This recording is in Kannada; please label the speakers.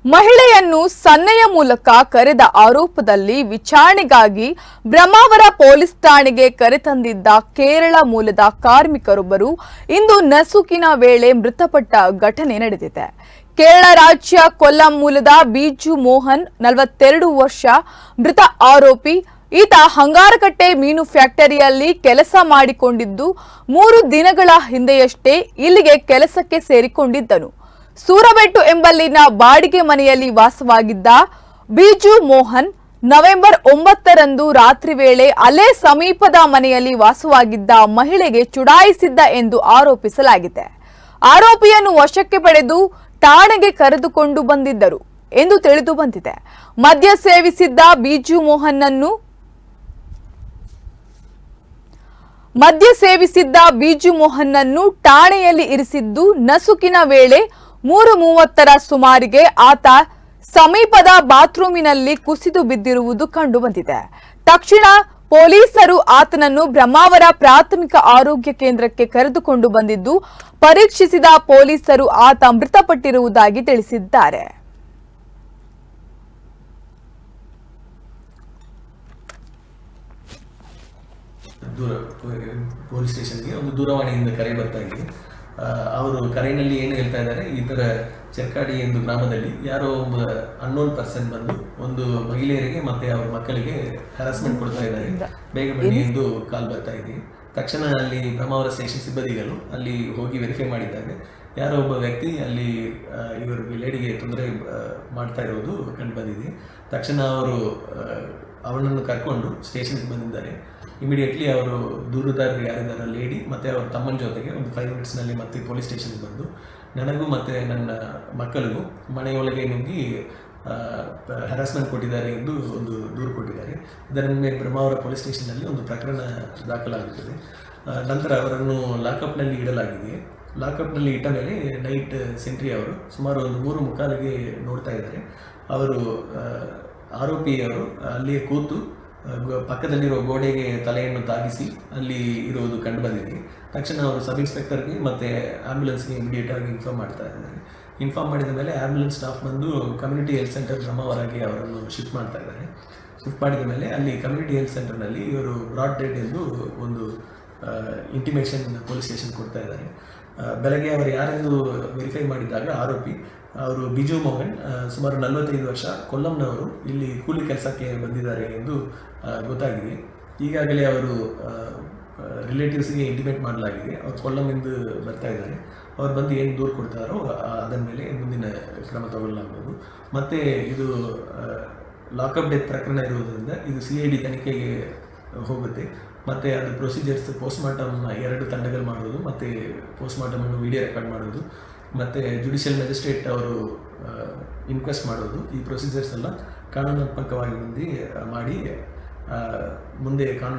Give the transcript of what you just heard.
Speaker 1: ಮಹಿಳೆಯನ್ನು ಸನ್ನೆಯ ಮೂಲಕ ಕರೆದ ಆರೋಪದಲ್ಲಿ ವಿಚಾರಣೆಗಾಗಿ ಬ್ರಹ್ಮಾವರ ಪೊಲೀಸ್ ಠಾಣೆಗೆ ಕರೆತಂದಿದ್ದ ಕೇರಳ ಮೂಲದ ಕಾರ್ಮಿಕರೊಬ್ಬರು ಇಂದು ನಸುಕಿನ ವೇಳೆ ಮೃತಪಟ್ಟ ಘಟನೆ ನಡೆದಿದೆ. ಕೇರಳ ರಾಜ್ಯ ಕೊಲ್ಲಂ ಮೂಲದ ಬಿಜು ಮೋಹನ್ 42 ವರ್ಷ ಮೃತ ಆರೋಪಿ. ಈತ ಹಂಗಾರಕಟ್ಟೆ ಮೀನು ಫ್ಯಾಕ್ಟರಿಯಲ್ಲಿ ಕೆಲಸ ಮಾಡಿಕೊಂಡಿದ್ದು 3 ದಿನಗಳ ಹಿಂದೆಯಷ್ಟೇ ಇಲ್ಲಿಗೆ ಕೆಲಸಕ್ಕೆ ಸೇರಿಕೊಂಡಿದ್ದನು. ಸೂರಬೆಟ್ಟು ಎಂಬಲ್ಲಿನ ಬಾಡಿಗೆ ಮನೆಯಲ್ಲಿ ವಾಸವಾಗಿದ್ದ ಬಿಜು ಮೋಹನ್ ನವೆಂಬರ್ 9ರಂದು ರಾತ್ರಿ ವೇಳೆ ಅಲ್ಲೇ ಸಮೀಪದ ಮನೆಯಲ್ಲಿ ವಾಸವಾಗಿದ್ದ ಮಹಿಳೆಗೆ ಚುಡಾಯಿಸಿದ್ದ ಎಂದು ಆರೋಪಿಸಲಾಗಿದೆ. ಆರೋಪಿಯನ್ನು ವಶಕ್ಕೆ ಪಡೆದು ಠಾಣೆಗೆ ಕರೆದುಕೊಂಡು ಬಂದಿದ್ದರು ಎಂದು ತಿಳಿದು ಬಂದಿದೆ. ಮದ್ಯ ಸೇವಿಸಿದ್ದ ಬಿಜು ಮೋಹನ್ನನ್ನು ಠಾಣೆಯಲ್ಲಿ ಇರಿಸಿದ್ದು ನಸುಕಿನ ವೇಳೆ 3:30ರ ಸುಮಾರಿಗೆ ಆತ ಸಮೀಪದ ಬಾತ್ರೂಮಿನಲ್ಲಿ ಕುಸಿದು ಬಿದ್ದಿರುವುದು ಕಂಡುಬಂದಿದೆ. ತಕ್ಷಣ ಪೊಲೀಸರು ಆತನನ್ನು ಬ್ರಹ್ಮಾವರ ಪ್ರಾಥಮಿಕ ಆರೋಗ್ಯ ಕೇಂದ್ರಕ್ಕೆ ಕರೆದುಕೊಂಡು ಬಂದಿದ್ದು ಪರೀಕ್ಷಿಸಿದ ಪೊಲೀಸರು ಆತ ಮೃತಪಟ್ಟಿರುವುದಾಗಿ ತಿಳಿಸಿದ್ದಾರೆ.
Speaker 2: ಪೊಲೀಸ್ ಸ್ಟೇಷನ್ಗೆ ಒಂದು ದೂರವಾಣಿಯಿಂದ ಕರೆ ಬರ್ತಾ ಇದೆ. ಅವರು ಕರೆಯಲ್ಲಿ ಏನು ಹೇಳ್ತಾ ಇದ್ದಾರೆ, ಈ ಥರ ಚೆರ್ಕಾಡಿ ಎಂದು ಗ್ರಾಮದಲ್ಲಿ ಯಾರೋ ಒಬ್ಬ ಅನ್ನೋನ್ ಪರ್ಸನ್ ಬಂದು ಒಂದು ಮಹಿಳೆಯರಿಗೆ ಮತ್ತೆ ಅವರ ಮಕ್ಕಳಿಗೆ ಹರಾಸ್ಮೆಂಟ್ ಕೊಡ್ತಾ ಇದ್ದಾರೆ, ಬೇಗ ಬನ್ನಿ ಎಂದು ಕಾಲ್ ಬರ್ತಾ ಇದೆ. ತಕ್ಷಣ ಅಲ್ಲಿ ಬ್ರಹ್ಮಾವರ ಸ್ಟೇಷನ್ ಸಿಬ್ಬಂದಿಗಳು ಅಲ್ಲಿ ಹೋಗಿ ವೆರಿಫೈ ಮಾಡಿದ್ದಾರೆ. ಯಾರೋ ಒಬ್ಬ ವ್ಯಕ್ತಿ ಅಲ್ಲಿ ಇವರು ಲೇಡಿಗೆ ತೊಂದರೆ ಮಾಡ್ತಾ ಇರೋದು ಕಂಡು ಬಂದಿದೆ. ತಕ್ಷಣ ಅವರು ಅವಳನ್ನು ಕರ್ಕೊಂಡು ಸ್ಟೇಷನ್ಗೆ ಬಂದಿದ್ದಾರೆ. ಇಮಿಡಿಯೇಟ್ಲಿ ಅವರು ದೂರುದಾರರು ಯಾರಿದ್ದಾರೆ ಲೇಡಿ ಮತ್ತು ಅವ್ರ ತಮ್ಮನ ಜೊತೆಗೆ ಒಂದು 5 ಮಿನಿಟ್ಸ್ನಲ್ಲಿ ಮತ್ತೆ ಪೊಲೀಸ್ ಸ್ಟೇಷನ್ಗೆ ಬಂದು ನನಗೂ ಮತ್ತು ನನ್ನ ಮಕ್ಕಳಿಗೂ ಮನೆಯೊಳಗೆ ನುಗ್ಗಿ ಹರಾಸ್ಮೆಂಟ್ ಕೊಟ್ಟಿದ್ದಾರೆ ಎಂದು ಒಂದು ದೂರು ಕೊಟ್ಟಿದ್ದಾರೆ. ಇದರ ಮೇಲೆ ಬ್ರಹ್ಮಾವರ ಪೊಲೀಸ್ ಸ್ಟೇಷನ್ನಲ್ಲಿ ಒಂದು ಪ್ರಕರಣ ದಾಖಲಾಗುತ್ತದೆ. ನಂತರ ಅವರನ್ನು ಲಾಕಪ್ನಲ್ಲಿ ಇಡಲಾಗಿದೆ. ಲಾಕಪ್ನಲ್ಲಿ ಇಟ್ಟ ಮೇಲೆ ನೈಟ್ ಸೆಂಟ್ರಿ ಅವರು ಸುಮಾರು ಒಂದು 3:45ಗೆ ನೋಡ್ತಾ ಇದ್ದಾರೆ. ಅವರು ಆರೋಪಿಯವರು ಅಲ್ಲಿಯೇ ಕೂತು ಪಕ್ಕದಲ್ಲಿರೋ ಗೋಡೆಗೆ ತಲೆಯನ್ನು ತಾಗಿಸಿ ಅಲ್ಲಿ ಇರುವುದು ಕಂಡು ಬಂದಿದೆ. ತಕ್ಷಣ ಅವರು ಸಬ್ ಇನ್ಸ್ಪೆಕ್ಟರ್ಗೆ ಮತ್ತು ಆ್ಯಂಬುಲೆನ್ಸ್ಗೆ ಇಮಿಡಿಯೇಟ್ ಆಗಿ ಇನ್ಫಾರ್ಮ್ ಮಾಡ್ತಾ ಇದ್ದಾರೆ. ಇನ್ಫಾರ್ಮ್ ಮಾಡಿದ ಮೇಲೆ ಆ್ಯಂಬುಲೆನ್ಸ್ ಸ್ಟಾಫ್ ಬಂದು ಕಮ್ಯುನಿಟಿ ಹೆಲ್ತ್ ಸೆಂಟರ್ ಬ್ರಹ್ಮಾವರಗೆ ಅವರನ್ನು ಶಿಫ್ಟ್ ಮಾಡ್ತಾ ಇದ್ದಾರೆ. ಶಿಫ್ಟ್ ಮಾಡಿದ ಮೇಲೆ ಅಲ್ಲಿ ಕಮ್ಯುನಿಟಿ ಹೆಲ್ತ್ ಸೆಂಟರ್ನಲ್ಲಿ ಇವರು ಬ್ರಾಡ್ ಡೆಡ್ ಎಂದು ಒಂದು ಇಂಟಿಮೇಷನ್ ಪೊಲೀಸ್ ಸ್ಟೇಷನ್ ಕೊಡ್ತಾ ಇದ್ದಾರೆ. ಬೆಳಗ್ಗೆ ಅವರು ಯಾರೆಂದು ವೆರಿಫೈ ಮಾಡಿದಾಗ ಆರೋಪಿ ಅವರು ಬಿಜು ಮೋಹನ್ ಸುಮಾರು 45 ವರ್ಷ, ಕೊಲ್ಲಂನವರು, ಇಲ್ಲಿ ಕೂಲಿ ಕೆಲಸಕ್ಕೆ ಬಂದಿದ್ದಾರೆ ಎಂದು ಗೊತ್ತಾಗಿದೆ. ಈಗಾಗಲೇ ಅವರು ರಿಲೇಟಿವ್ಸ್ಗೆ ಇಂಟಿಮೇಟ್ ಮಾಡಲಾಗಿದೆ. ಅವರು ಕೊಲ್ಲಂನಿಂದ ಬರ್ತಾ ಇದ್ದಾರೆ. ಅವ್ರು ಬಂದು ಏನು ದೂರು ಕೊಡ್ತಾರೋ ಅದರ ಮೇಲೆ ಮುಂದಿನ ಕ್ರಮ ತಗೊಳ್ಳಲಾಗುವುದು. ಮತ್ತು ಇದು ಲಾಕಪ್ ಡೆತ್ ಪ್ರಕರಣ ಇರುವುದರಿಂದ ಇದು CID ತನಿಖೆಗೆ ಹೋಗುತ್ತೆ. ಮತ್ತು ಅದು ಪ್ರೊಸೀಜರ್ಸ್ ಪೋಸ್ಟ್ಮಾರ್ಟಮ್ 2 ತಂಡಗಳು ಮಾಡುವುದು ಮತ್ತು ಪೋಸ್ಟ್ಮಾರ್ಟಮನ್ನು ವಿಡಿಯೋ ರೆಕಾರ್ಡ್ ಮಾಡುವುದು ಮತ್ತು ಜುಡಿಷಿಯಲ್ ಮ್ಯಾಜಿಸ್ಟ್ರೇಟ್ ಅವರು ಇನ್ಕ್ವೆಸ್ಟ್ ಮಾಡುವುದು. ಈ ಪ್ರೊಸೀಜರ್ಸ್ ಎಲ್ಲ ಕಾನೂನಾತ್ಮಕವಾಗಿ ಮಾಡಿ ಮುಂದೆ ಕಾನೂನು